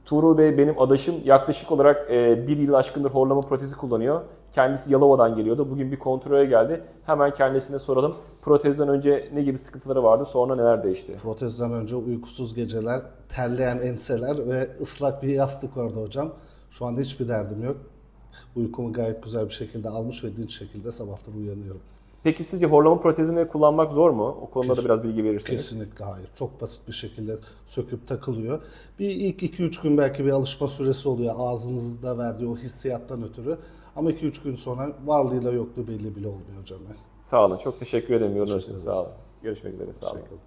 Tuğrul Bey benim adaşım, yaklaşık olarak 1 yıl aşkındır horlama protezi kullanıyor. Kendisi Yalova'dan geliyordu. Bugün bir kontrole geldi. Hemen kendisine soralım. Protezden önce ne gibi sıkıntıları vardı, sonra neler değişti? Protezden önce uykusuz geceler, terleyen enseler ve ıslak bir yastık vardı hocam. Şu anda hiçbir derdim yok. Uykumu gayet güzel bir şekilde almış ve dinç şekilde sabahları uyanıyorum. Peki sizce horlama protezini kullanmak zor mu? O konuda da Kes- biraz bilgi verirseniz. Kesinlikle hayır. Çok basit bir şekilde söküp takılıyor. Bir ilk 2-3 gün belki bir alışma süresi oluyor ağzınızda verdiği o hissiyattan ötürü. Ama 2-3 gün sonra varlığıyla yokluğu belli bile olmuyor hocam. Sağ olun. Çok teşekkür ederim. Biz Yorumlarınız teşekkür için sağ ederiz. olun. Görüşmek üzere. Sağ olun. Teşekkür ederim.